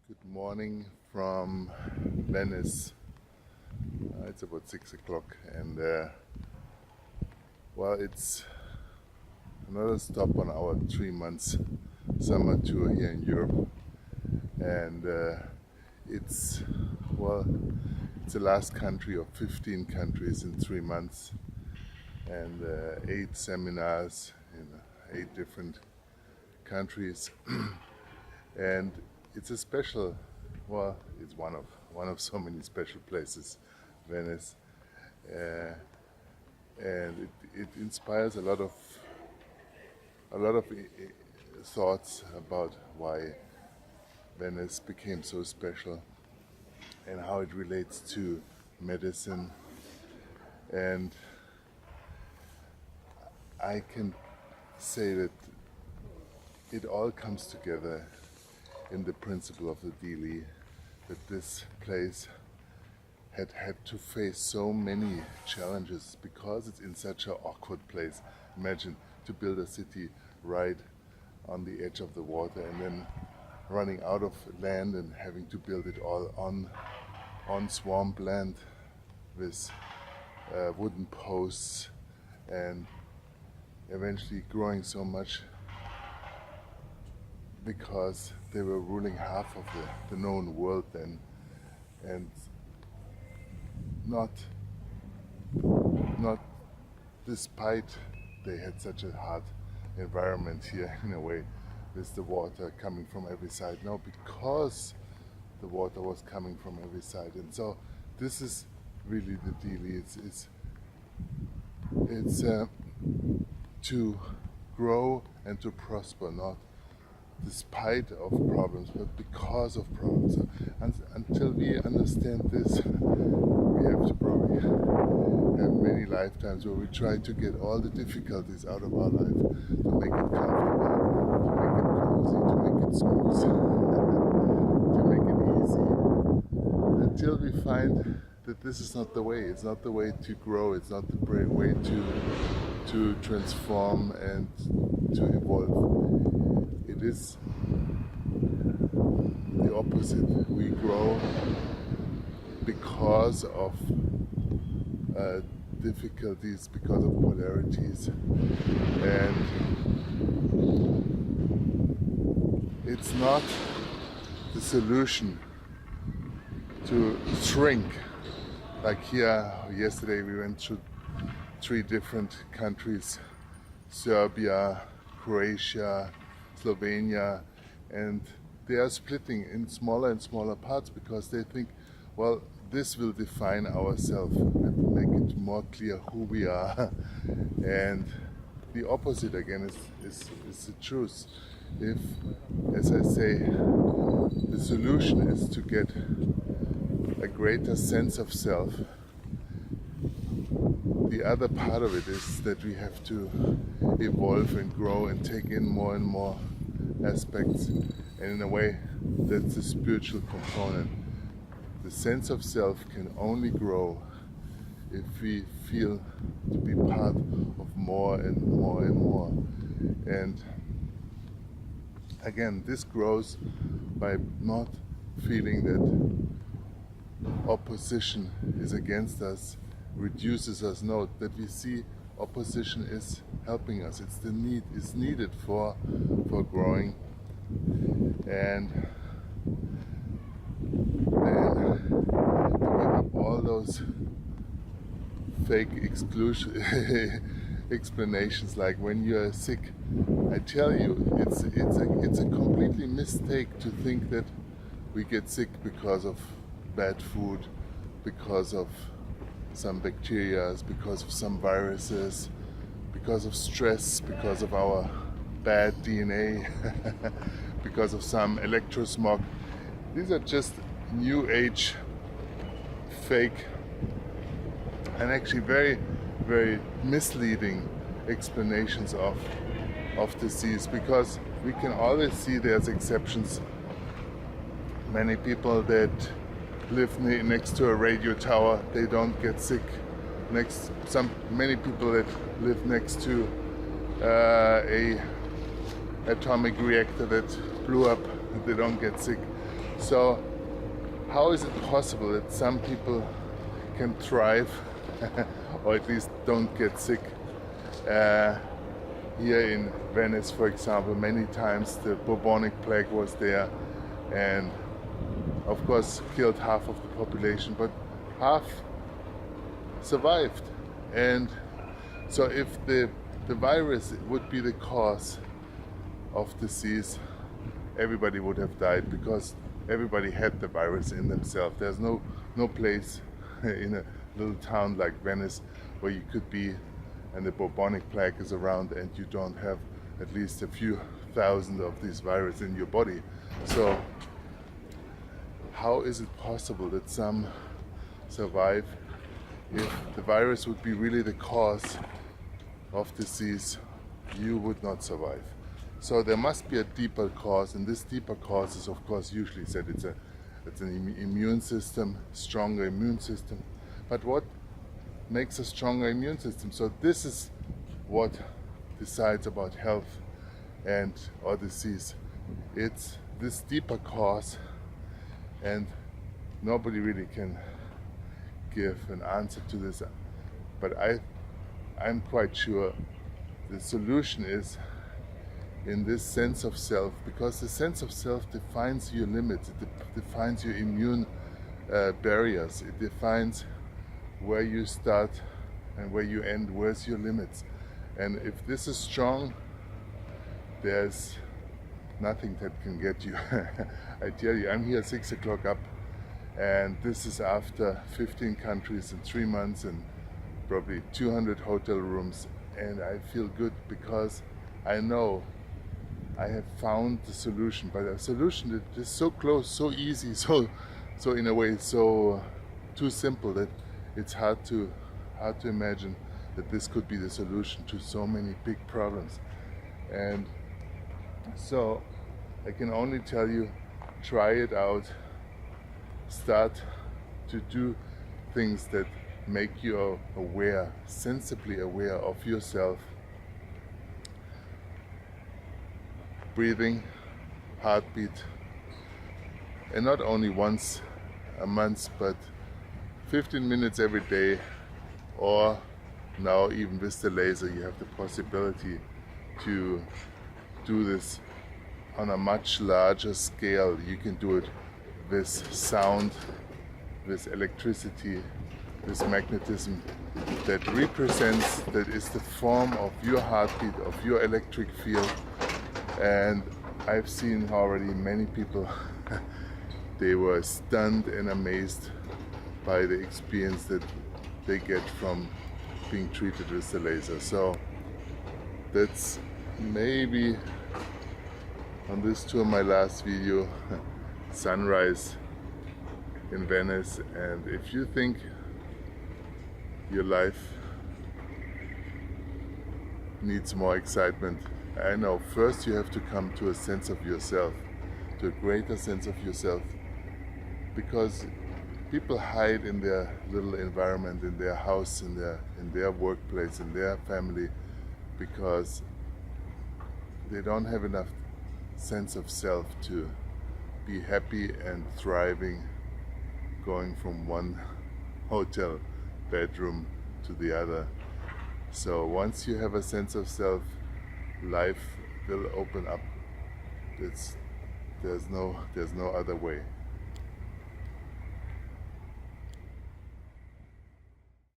Good morning from Venice. It's about 6 o'clock, and it's another stop on our 3 months summer tour here in Europe. And it's it's the last country of 15 countries in 3 months, and 8 seminars in 8 different countries. And it's a special, it's one of so many special places, Venice, and it inspires a lot of thoughts about why Venice became so special and how it relates to medicine. And I can say that it all comes together in the principle of the Dili, that this place had to face so many challenges because it's in such an awkward place. Imagine to build a city right on the edge of the water and then running out of land and having to build it all on swamp land with wooden posts, and eventually growing so much because they were ruling half of the known world then, and not despite they had such a hard environment here in a way, with the water coming from every side. No, because the water was coming from every side. And so this is really the deal. It's to grow and to prosper, not despite of problems, but because of problems. And until we understand this, we have to probably have many lifetimes where we try to get all the difficulties out of our life, to make it comfortable, to make it cozy, to make it smooth, to make it easy, until we find that this is not the way. It's not the way to grow. It's not the way to transform and to evolve. It is the opposite. We grow because of difficulties, because of polarities, and it's not the solution to shrink. Like here, yesterday we went through 3 different countries: Serbia, Croatia, Slovenia, and they are splitting in smaller and smaller parts because they think, well, this will define ourselves and make it more clear who we are. And the opposite again is the truth. If, as I say, the solution is to get a greater sense of self, the other part of it is that we have to evolve and grow and take in more and more aspects, and in a way that's the spiritual component. The sense of self can only grow if we feel to be part of more and more and more. And again, this grows by not feeling that opposition is against us, reduces us. No, that we see opposition is helping us. It's needed for growing. And then to give up all those fake exclusion explanations, like when you're sick. I tell you, it's a completely mistake to think that we get sick because of bad food, because of some bacteria, because of some viruses, because of stress, because of our bad DNA, because of some electrosmog. These are just new age, fake, and actually very, very misleading explanations of disease, because we can always see there's exceptions. Many people that live next to a radio tower, they don't get sick. Many people that live next to a atomic reactor that blew up, they don't get sick. So how is it possible that some people can thrive or at least don't get sick? Here in Venice, for example, many times the bubonic plague was there and of course killed half of the population, but half survived. And so if the virus would be the cause of disease, everybody would have died, because everybody had the virus in themselves. There's no place in a little town like Venice where you could be and the bubonic plague is around and you don't have at least a few thousand of this virus in your body. So how is it possible that some survive? If the virus would be really the cause of disease, you would not survive. So there must be a deeper cause, and this deeper cause is of course usually said it's an immune system, stronger immune system. But what makes a stronger immune system? So this is what decides about health and or disease. It's this deeper cause, and nobody really can give an answer to this. But I'm quite sure the solution is in this sense of self, because the sense of self defines your limits, it defines your immune barriers, it defines where you start and where you end, where's your limits. And if this is strong, there's nothing that can get you. I tell you, I'm here 6 o'clock up, and this is after 15 countries in 3 months and probably 200 hotel rooms, and I feel good because I know I have found the solution, but a solution that is so close, so easy, so in a way so too simple that it's hard to imagine that this could be the solution to so many big problems. And so I can only tell you, try it out, start to do things that make you aware, sensibly aware of yourself. Breathing, heartbeat, and not only once a month, but 15 minutes every day, or now even with the laser you have the possibility to do this on a much larger scale. You can do it with sound, with electricity, with magnetism that represents, that is the form of your heartbeat, of your electric field. And I've seen already many people, they were stunned and amazed by the experience that they get from being treated with the laser. So that's maybe on this tour my last video, sunrise in Venice. And if you think your life needs more excitement, I know first you have to come to a sense of yourself, to a greater sense of yourself, because people hide in their little environment, in their house, in their workplace, in their family, because they don't have enough sense of self to be happy and thriving, going from one hotel bedroom to the other. So once you have a sense of self, life will open up. There's no other way.